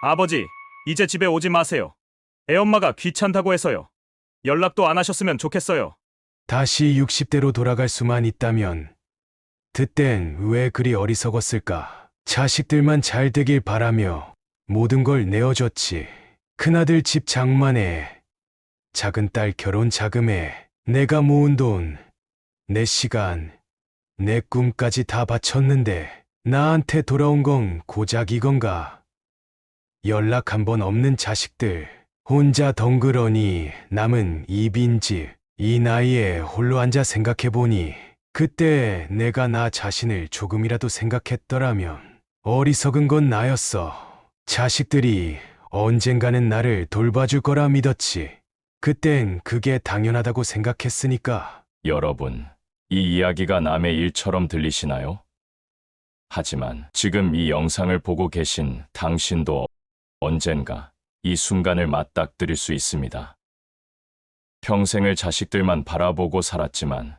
아버지, 이제 집에 오지 마세요. 애엄마가 귀찮다고 해서요. 연락도 안 하셨으면 좋겠어요. 다시 60대로 돌아갈 수만 있다면 그땐 왜 그리 어리석었을까? 자식들만 잘 되길 바라며 모든 걸 내어줬지. 큰아들 집 장만에, 작은 딸 결혼 자금에, 내가 모은 돈, 내 시간, 내 꿈까지 다 바쳤는데 나한테 돌아온 건 고작 이건가? 연락 한 번 없는 자식들, 혼자 덩그러니 남은 이 빈집, 이 나이에 홀로 앉아 생각해보니 그때 내가 나 자신을 조금이라도 생각했더라면 어리석은 건 나였어. 자식들이 언젠가는 나를 돌봐줄 거라 믿었지. 그땐 그게 당연하다고 생각했으니까. 여러분, 이 이야기가 남의 일처럼 들리시나요? 하지만 지금 이 영상을 보고 계신 당신도 언젠가 이 순간을 맞닥뜨릴 수 있습니다. 평생을 자식들만 바라보고 살았지만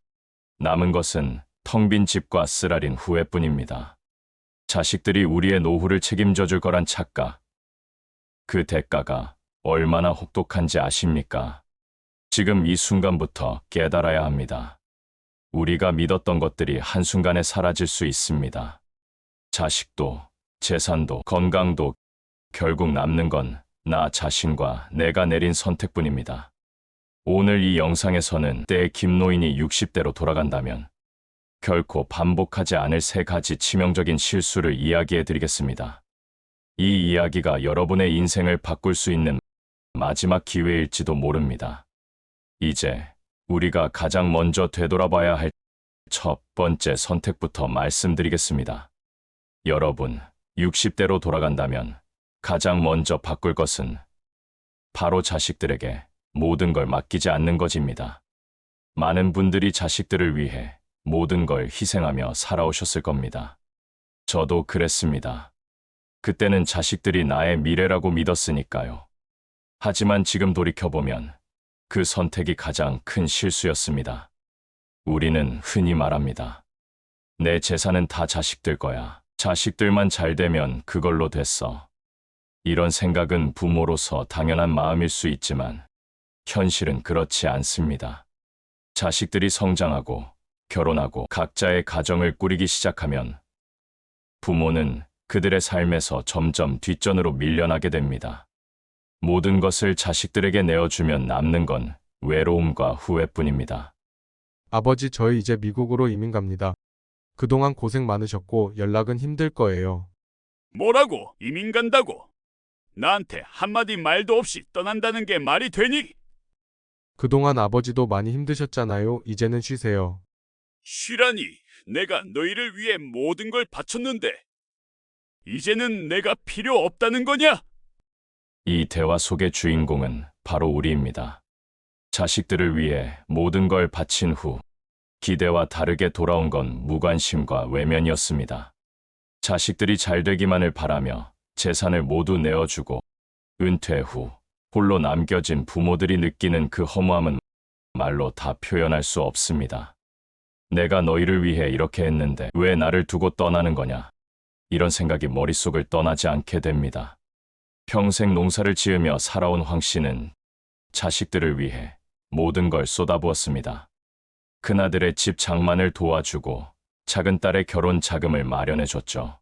남은 것은 텅 빈 집과 쓰라린 후회뿐입니다. 자식들이 우리의 노후를 책임져 줄 거란 착각. 그 대가가 얼마나 혹독한지 아십니까? 지금 이 순간부터 깨달아야 합니다. 우리가 믿었던 것들이 한순간에 사라질 수 있습니다. 자식도, 재산도, 건강도 결국 남는 건 나 자신과 내가 내린 선택뿐입니다. 오늘 이 영상에서는 때의 김노인이 60대로 돌아간다면 결코 반복하지 않을 세 가지 치명적인 실수를 이야기해 드리겠습니다. 이 이야기가 여러분의 인생을 바꿀 수 있는 마지막 기회일지도 모릅니다. 이제 우리가 가장 먼저 되돌아봐야 할 첫 번째 선택부터 말씀드리겠습니다. 여러분, 60대로 돌아간다면 가장 먼저 바꿀 것은 바로 자식들에게 모든 걸 맡기지 않는 것입니다. 많은 분들이 자식들을 위해 모든 걸 희생하며 살아오셨을 겁니다. 저도 그랬습니다. 그때는 자식들이 나의 미래라고 믿었으니까요. 하지만 지금 돌이켜보면 그 선택이 가장 큰 실수였습니다. 우리는 흔히 말합니다. 내 재산은 다 자식들 거야. 자식들만 잘 되면 그걸로 됐어. 이런 생각은 부모로서 당연한 마음일 수 있지만 현실은 그렇지 않습니다. 자식들이 성장하고 결혼하고 각자의 가정을 꾸리기 시작하면 부모는 그들의 삶에서 점점 뒷전으로 밀려나게 됩니다. 모든 것을 자식들에게 내어주면 남는 건 외로움과 후회뿐입니다. 아버지, 저희 이제 미국으로 이민 갑니다. 그동안 고생 많으셨고 연락은 힘들 거예요. 뭐라고? 이민 간다고? 나한테 한마디 말도 없이 떠난다는 게 말이 되니? 그동안 아버지도 많이 힘드셨잖아요. 이제는 쉬세요. 쉬라니, 내가 너희를 위해 모든 걸 바쳤는데 이제는 내가 필요 없다는 거냐? 이 대화 속의 주인공은 바로 우리입니다. 자식들을 위해 모든 걸 바친 후 기대와 다르게 돌아온 건 무관심과 외면이었습니다. 자식들이 잘 되기만을 바라며 재산을 모두 내어주고 은퇴 후 홀로 남겨진 부모들이 느끼는 그 허무함은 말로 다 표현할 수 없습니다. 내가 너희를 위해 이렇게 했는데 왜 나를 두고 떠나는 거냐? 이런 생각이 머릿속을 떠나지 않게 됩니다. 평생 농사를 지으며 살아온 황 씨는 자식들을 위해 모든 걸 쏟아부었습니다. 큰아들의 집 장만을 도와주고 작은 딸의 결혼 자금을 마련해줬죠.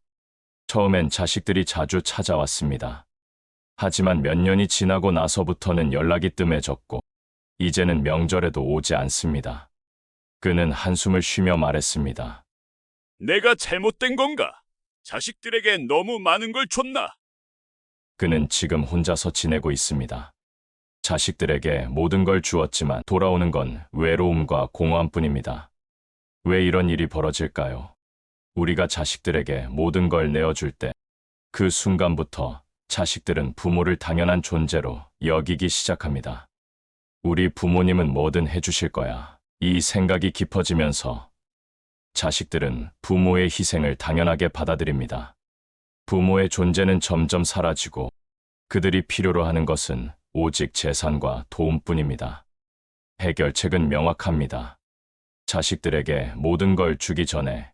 처음엔 자식들이 자주 찾아왔습니다. 하지만 몇 년이 지나고 나서부터는 연락이 뜸해졌고 이제는 명절에도 오지 않습니다. 그는 한숨을 쉬며 말했습니다. 내가 잘못된 건가? 자식들에게 너무 많은 걸 줬나? 그는 지금 혼자서 지내고 있습니다. 자식들에게 모든 걸 주었지만 돌아오는 건 외로움과 공허함뿐입니다. 왜 이런 일이 벌어질까요? 우리가 자식들에게 모든 걸 내어줄 때 그 순간부터 자식들은 부모를 당연한 존재로 여기기 시작합니다. 우리 부모님은 뭐든 해주실 거야. 이 생각이 깊어지면서 자식들은 부모의 희생을 당연하게 받아들입니다. 부모의 존재는 점점 사라지고 그들이 필요로 하는 것은 오직 재산과 도움뿐입니다. 해결책은 명확합니다. 자식들에게 모든 걸 주기 전에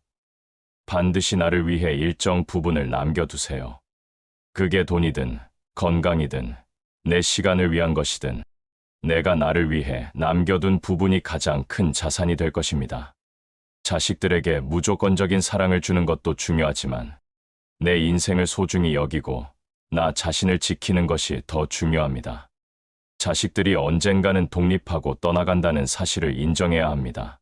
반드시 나를 위해 일정 부분을 남겨두세요. 그게 돈이든 건강이든 내 시간을 위한 것이든 내가 나를 위해 남겨둔 부분이 가장 큰 자산이 될 것입니다. 자식들에게 무조건적인 사랑을 주는 것도 중요하지만 내 인생을 소중히 여기고 나 자신을 지키는 것이 더 중요합니다. 자식들이 언젠가는 독립하고 떠나간다는 사실을 인정해야 합니다.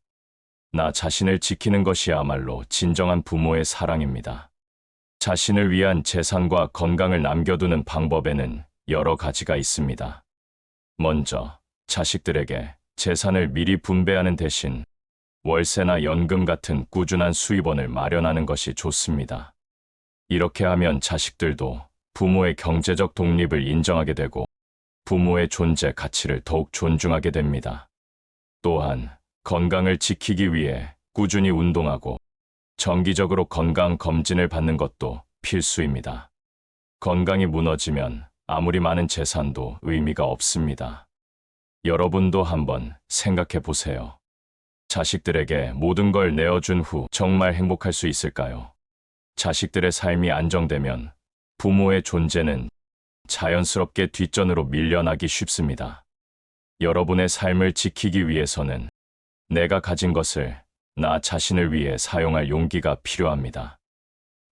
나 자신을 지키는 것이야말로 진정한 부모의 사랑입니다. 자신을 위한 재산과 건강을 남겨두는 방법에는 여러 가지가 있습니다. 먼저, 자식들에게 재산을 미리 분배하는 대신 월세나 연금 같은 꾸준한 수입원을 마련하는 것이 좋습니다. 이렇게 하면 자식들도 부모의 경제적 독립을 인정하게 되고 부모의 존재 가치를 더욱 존중하게 됩니다. 또한 건강을 지키기 위해 꾸준히 운동하고 정기적으로 건강 검진을 받는 것도 필수입니다. 건강이 무너지면 아무리 많은 재산도 의미가 없습니다. 여러분도 한번 생각해 보세요. 자식들에게 모든 걸 내어준 후 정말 행복할 수 있을까요? 자식들의 삶이 안정되면 부모의 존재는 자연스럽게 뒷전으로 밀려나기 쉽습니다. 여러분의 삶을 지키기 위해서는 내가 가진 것을 나 자신을 위해 사용할 용기가 필요합니다.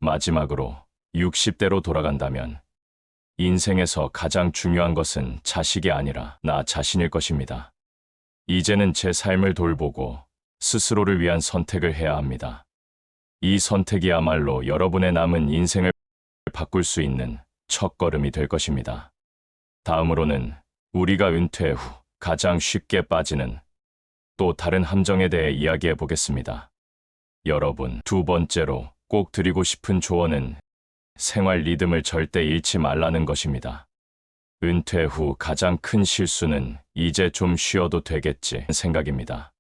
마지막으로 60대로 돌아간다면 인생에서 가장 중요한 것은 자식이 아니라 나 자신일 것입니다. 이제는 제 삶을 돌보고 스스로를 위한 선택을 해야 합니다. 이 선택이야말로 여러분의 남은 인생을 바꿀 수 있는 첫걸음이 될 것입니다. 다음으로는 우리가 은퇴 후 가장 쉽게 빠지는 또 다른 함정에 대해 이야기해 보겠습니다. 여러분, 두 번째로 꼭 드리고 싶은 조언은 생활 리듬을 절대 잃지 말라는 것입니다. 은퇴 후 가장 큰 실수는 이제 좀 쉬어도 되겠지 생각입니다.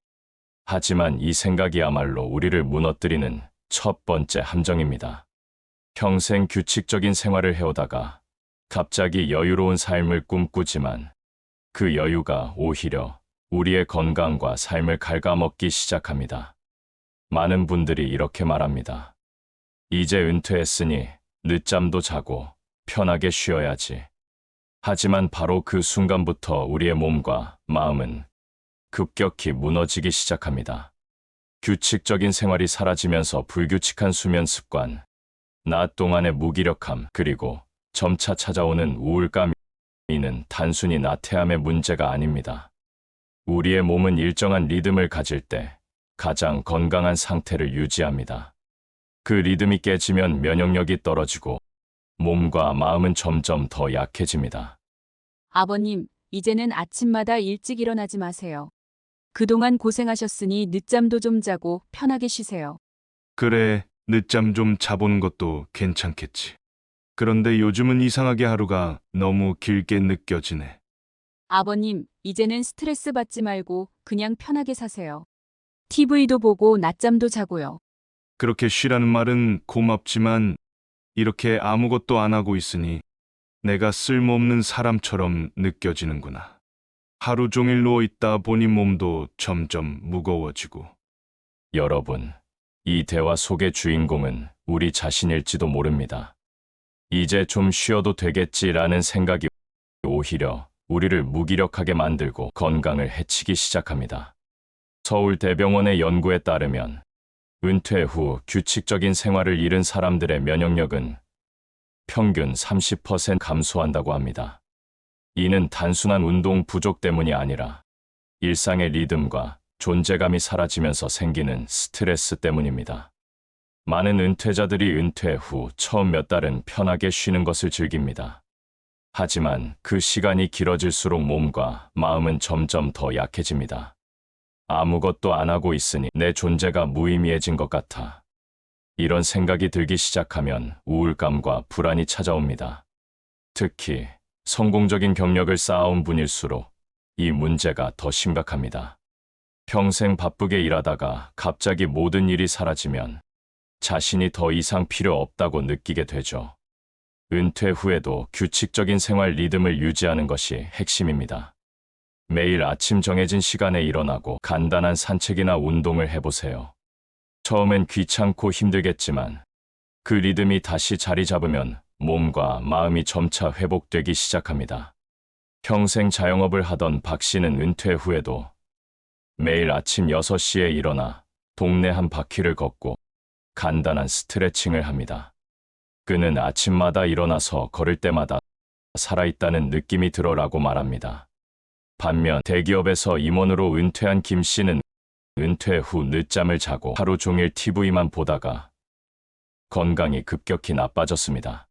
하지만 이 생각이야말로 우리를 무너뜨리는 첫 번째 함정입니다. 평생 규칙적인 생활을 해오다가 갑자기 여유로운 삶을 꿈꾸지만 그 여유가 오히려 우리의 건강과 삶을 갉아먹기 시작합니다. 많은 분들이 이렇게 말합니다. 이제 은퇴했으니 늦잠도 자고 편하게 쉬어야지. 하지만 바로 그 순간부터 우리의 몸과 마음은 급격히 무너지기 시작합니다. 규칙적인 생활이 사라지면서 불규칙한 수면 습관, 낮 동안의 무기력함, 그리고 점차 찾아오는 우울감이는 단순히 나태함의 문제가 아닙니다. 우리의 몸은 일정한 리듬을 가질 때 가장 건강한 상태를 유지합니다. 그 리듬이 깨지면 면역력이 떨어지고 몸과 마음은 점점 더 약해집니다. 아버님, 이제는 아침마다 일찍 일어나지 마세요. 그동안 고생하셨으니 늦잠도 좀 자고 편하게 쉬세요. 그래, 늦잠 좀 자보는 것도 괜찮겠지. 그런데 요즘은 이상하게 하루가 너무 길게 느껴지네. 아버님, 이제는 스트레스 받지 말고 그냥 편하게 사세요. TV도 보고 낮잠도 자고요. 그렇게 쉬라는 말은 고맙지만 이렇게 아무것도 안 하고 있으니 내가 쓸모없는 사람처럼 느껴지는구나. 하루 종일 누워있다 보니 몸도 점점 무거워지고. 여러분, 이 대화 속의 주인공은 우리 자신일지도 모릅니다. 이제 좀 쉬어도 되겠지라는 생각이 오히려 우리를 무기력하게 만들고 건강을 해치기 시작합니다. 서울대병원의 연구에 따르면 은퇴 후 규칙적인 생활을 잃은 사람들의 면역력은 평균 30% 감소한다고 합니다. 이는 단순한 운동 부족 때문이 아니라 일상의 리듬과 존재감이 사라지면서 생기는 스트레스 때문입니다. 많은 은퇴자들이 은퇴 후 처음 몇 달은 편하게 쉬는 것을 즐깁니다. 하지만 그 시간이 길어질수록 몸과 마음은 점점 더 약해집니다. 아무것도 안 하고 있으니 내 존재가 무의미해진 것 같아. 이런 생각이 들기 시작하면 우울감과 불안이 찾아옵니다. 특히 성공적인 경력을 쌓아온 분일수록 이 문제가 더 심각합니다. 평생 바쁘게 일하다가 갑자기 모든 일이 사라지면 자신이 더 이상 필요 없다고 느끼게 되죠. 은퇴 후에도 규칙적인 생활 리듬을 유지하는 것이 핵심입니다. 매일 아침 정해진 시간에 일어나고 간단한 산책이나 운동을 해보세요. 처음엔 귀찮고 힘들겠지만 그 리듬이 다시 자리 잡으면 몸과 마음이 점차 회복되기 시작합니다. 평생 자영업을 하던 박 씨는 은퇴 후에도 매일 아침 6시에 일어나 동네 한 바퀴를 걷고 간단한 스트레칭을 합니다. 그는 아침마다 일어나서 걸을 때마다 살아있다는 느낌이 들어라고 말합니다. 반면 대기업에서 임원으로 은퇴한 김 씨는 은퇴 후 늦잠을 자고 하루 종일 TV만 보다가 건강이 급격히 나빠졌습니다.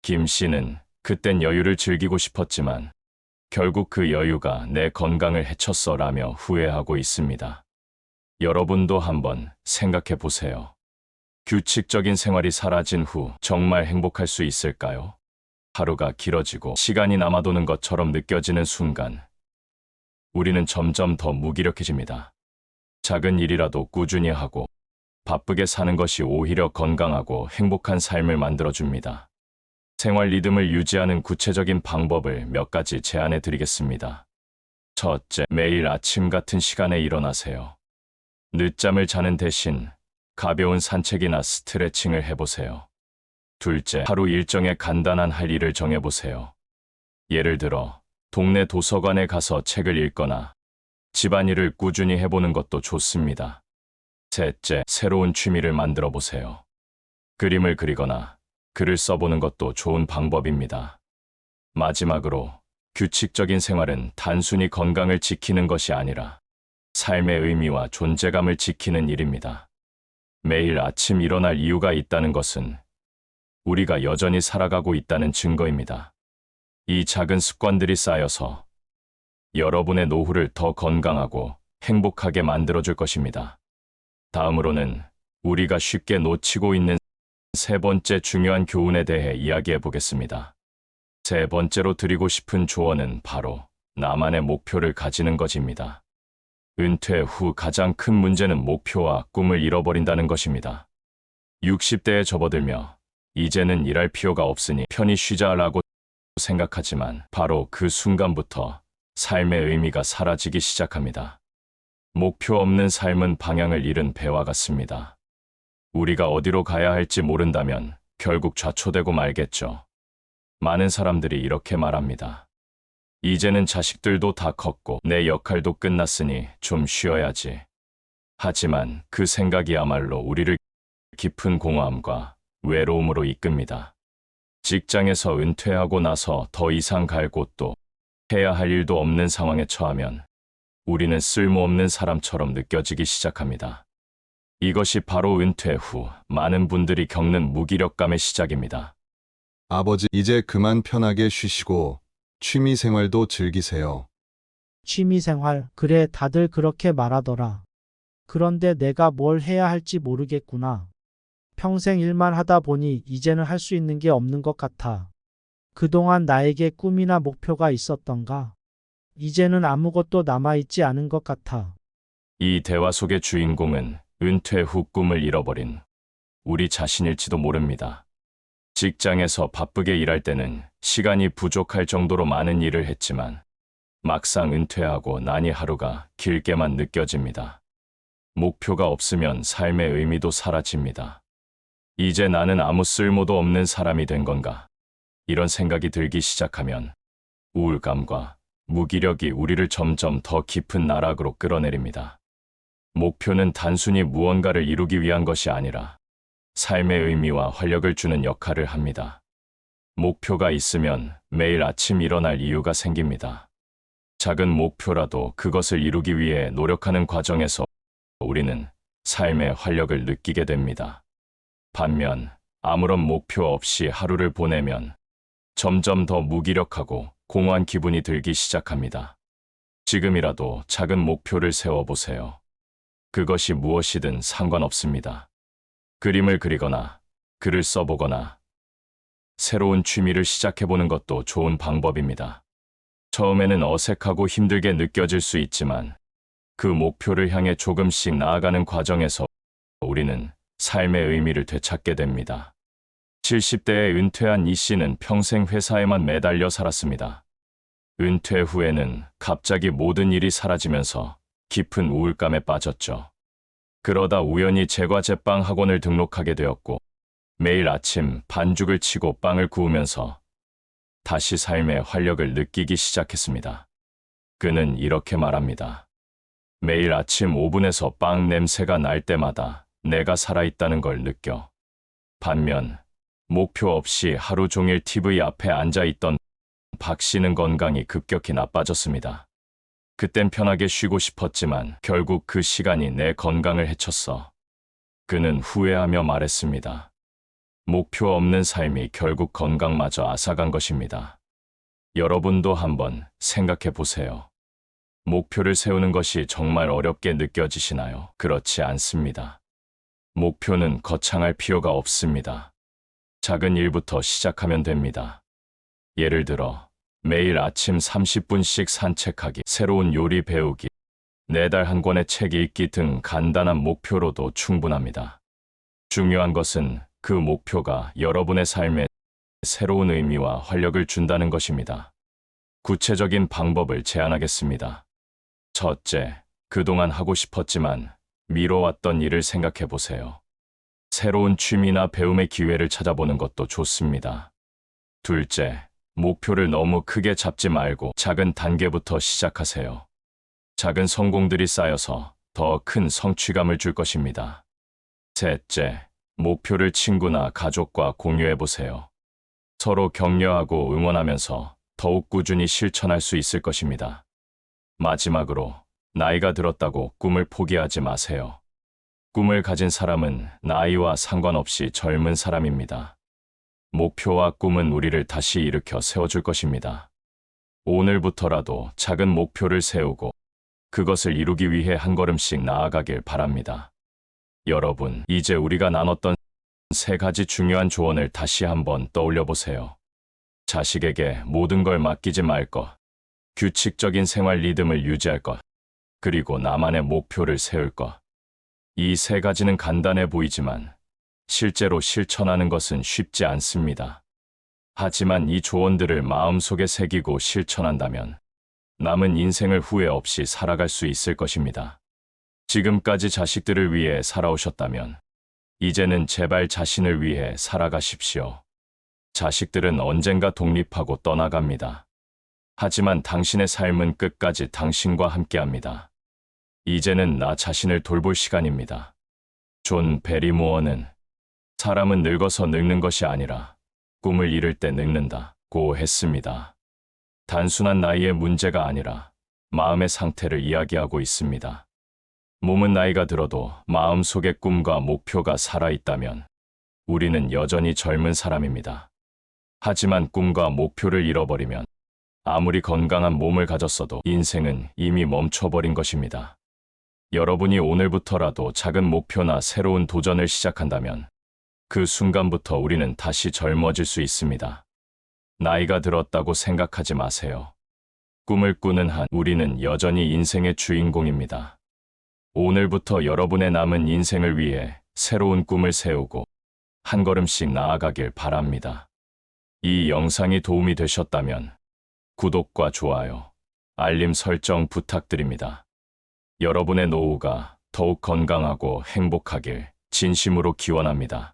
김 씨는 그땐 여유를 즐기고 싶었지만 결국 그 여유가 내 건강을 해쳤어라며 후회하고 있습니다. 여러분도 한번 생각해 보세요. 규칙적인 생활이 사라진 후 정말 행복할 수 있을까요? 하루가 길어지고 시간이 남아도는 것처럼 느껴지는 순간 우리는 점점 더 무기력해집니다. 작은 일이라도 꾸준히 하고 바쁘게 사는 것이 오히려 건강하고 행복한 삶을 만들어줍니다. 생활 리듬을 유지하는 구체적인 방법을 몇 가지 제안해 드리겠습니다. 첫째, 매일 아침 같은 시간에 일어나세요. 늦잠을 자는 대신 가벼운 산책이나 스트레칭을 해보세요. 둘째, 하루 일정에 간단한 할 일을 정해보세요. 예를 들어, 동네 도서관에 가서 책을 읽거나 집안일을 꾸준히 해보는 것도 좋습니다. 셋째, 새로운 취미를 만들어 보세요. 그림을 그리거나 글을 써보는 것도 좋은 방법입니다. 마지막으로, 규칙적인 생활은 단순히 건강을 지키는 것이 아니라 삶의 의미와 존재감을 지키는 일입니다. 매일 아침 일어날 이유가 있다는 것은 우리가 여전히 살아가고 있다는 증거입니다. 이 작은 습관들이 쌓여서 여러분의 노후를 더 건강하고 행복하게 만들어줄 것입니다. 다음으로는 우리가 쉽게 놓치고 있는 세 번째 중요한 교훈에 대해 이야기해 보겠습니다. 세 번째로 드리고 싶은 조언은 바로 나만의 목표를 가지는 것입니다. 은퇴 후 가장 큰 문제는 목표와 꿈을 잃어버린다는 것입니다. 60대에 접어들며 이제는 일할 필요가 없으니 편히 쉬자라고 생각하지만 바로 그 순간부터 삶의 의미가 사라지기 시작합니다. 목표 없는 삶은 방향을 잃은 배와 같습니다. 우리가 어디로 가야 할지 모른다면 결국 좌초되고 말겠죠. 많은 사람들이 이렇게 말합니다. 이제는 자식들도 다 컸고 내 역할도 끝났으니 좀 쉬어야지. 하지만 그 생각이야말로 우리를 깊은 공허함과 외로움으로 이끕니다. 직장에서 은퇴하고 나서 더 이상 갈 곳도 해야 할 일도 없는 상황에 처하면 우리는 쓸모없는 사람처럼 느껴지기 시작합니다. 이것이 바로 은퇴 후 많은 분들이 겪는 무기력감의 시작입니다. 아버지, 이제 그만 편하게 쉬시고 취미 생활도 즐기세요. 취미생활, 그래, 다들 그렇게 말하더라. 그런데 내가 뭘 해야 할지 모르겠구나. 평생 일만 하다 보니 이제는 할 수 있는 게 없는 것 같아. 그동안 나에게 꿈이나 목표가 있었던가? 이제는 아무것도 남아있지 않은 것 같아. 이 대화 속의 주인공은 은퇴 후 꿈을 잃어버린 우리 자신일지도 모릅니다. 직장에서 바쁘게 일할 때는 시간이 부족할 정도로 많은 일을 했지만 막상 은퇴하고 나니 하루가 길게만 느껴집니다. 목표가 없으면 삶의 의미도 사라집니다. 이제 나는 아무 쓸모도 없는 사람이 된 건가? 이런 생각이 들기 시작하면 우울감과 무기력이 우리를 점점 더 깊은 나락으로 끌어내립니다. 목표는 단순히 무언가를 이루기 위한 것이 아니라 삶의 의미와 활력을 주는 역할을 합니다. 목표가 있으면 매일 아침 일어날 이유가 생깁니다. 작은 목표라도 그것을 이루기 위해 노력하는 과정에서 우리는 삶의 활력을 느끼게 됩니다. 반면 아무런 목표 없이 하루를 보내면 점점 더 무기력하고 공허한 기분이 들기 시작합니다. 지금이라도 작은 목표를 세워보세요. 그것이 무엇이든 상관없습니다. 그림을 그리거나 글을 써보거나 새로운 취미를 시작해보는 것도 좋은 방법입니다. 처음에는 어색하고 힘들게 느껴질 수 있지만 그 목표를 향해 조금씩 나아가는 과정에서 우리는 삶의 의미를 되찾게 됩니다. 70대에 은퇴한 이 씨는 평생 회사에만 매달려 살았습니다. 은퇴 후에는 갑자기 모든 일이 사라지면서 깊은 우울감에 빠졌죠. 그러다 우연히 제과 제빵 학원을 등록하게 되었고 매일 아침 반죽을 치고 빵을 구우면서 다시 삶의 활력을 느끼기 시작했습니다. 그는 이렇게 말합니다. 매일 아침 오븐에서 빵 냄새가 날 때마다 내가 살아있다는 걸 느껴. 반면 목표 없이 하루 종일 TV 앞에 앉아있던 박 씨는 건강이 급격히 나빠졌습니다. 그땐 편하게 쉬고 싶었지만 결국 그 시간이 내 건강을 해쳤어. 그는 후회하며 말했습니다. 목표 없는 삶이 결국 건강마저 앗아간 것입니다. 여러분도 한번 생각해 보세요. 목표를 세우는 것이 정말 어렵게 느껴지시나요? 그렇지 않습니다. 목표는 거창할 필요가 없습니다. 작은 일부터 시작하면 됩니다. 예를 들어 매일 아침 30분씩 산책하기, 새로운 요리 배우기, 매달 한 권의 책 읽기 등 간단한 목표로도 충분합니다. 중요한 것은 그 목표가 여러분의 삶에 새로운 의미와 활력을 준다는 것입니다. 구체적인 방법을 제안하겠습니다. 첫째, 그동안 하고 싶었지만 미뤄왔던 일을 생각해 보세요. 새로운 취미나 배움의 기회를 찾아보는 것도 좋습니다. 둘째, 목표를 너무 크게 잡지 말고 작은 단계부터 시작하세요. 작은 성공들이 쌓여서 더 큰 성취감을 줄 것입니다. 셋째, 목표를 친구나 가족과 공유해 보세요. 서로 격려하고 응원하면서 더욱 꾸준히 실천할 수 있을 것입니다. 마지막으로, 나이가 들었다고 꿈을 포기하지 마세요. 꿈을 가진 사람은 나이와 상관없이 젊은 사람입니다. 목표와 꿈은 우리를 다시 일으켜 세워줄 것입니다. 오늘부터라도 작은 목표를 세우고 그것을 이루기 위해 한 걸음씩 나아가길 바랍니다. 여러분, 이제 우리가 나눴던 3가지 중요한 조언을 다시 한번 떠올려 보세요. 자식에게 모든 걸 맡기지 말 것, 규칙적인 생활 리듬을 유지할 것, 그리고 나만의 목표를 세울 것. 이 3가지는 간단해 보이지만 실제로 실천하는 것은 쉽지 않습니다. 하지만 이 조언들을 마음속에 새기고 실천한다면 남은 인생을 후회 없이 살아갈 수 있을 것입니다. 지금까지 자식들을 위해 살아오셨다면 이제는 제발 자신을 위해 살아가십시오. 자식들은 언젠가 독립하고 떠나갑니다. 하지만 당신의 삶은 끝까지 당신과 함께합니다. 이제는 나 자신을 돌볼 시간입니다. 존 베리모어는 사람은 늙어서 늙는 것이 아니라 꿈을 이룰 때 늙는다고 했습니다. 단순한 나이의 문제가 아니라 마음의 상태를 이야기하고 있습니다. 몸은 나이가 들어도 마음속의 꿈과 목표가 살아있다면 우리는 여전히 젊은 사람입니다. 하지만 꿈과 목표를 잃어버리면 아무리 건강한 몸을 가졌어도 인생은 이미 멈춰버린 것입니다. 여러분이 오늘부터라도 작은 목표나 새로운 도전을 시작한다면 그 순간부터 우리는 다시 젊어질 수 있습니다. 나이가 들었다고 생각하지 마세요. 꿈을 꾸는 한 우리는 여전히 인생의 주인공입니다. 오늘부터 여러분의 남은 인생을 위해 새로운 꿈을 세우고 한 걸음씩 나아가길 바랍니다. 이 영상이 도움이 되셨다면 구독과 좋아요, 알림 설정 부탁드립니다. 여러분의 노후가 더욱 건강하고 행복하길 진심으로 기원합니다.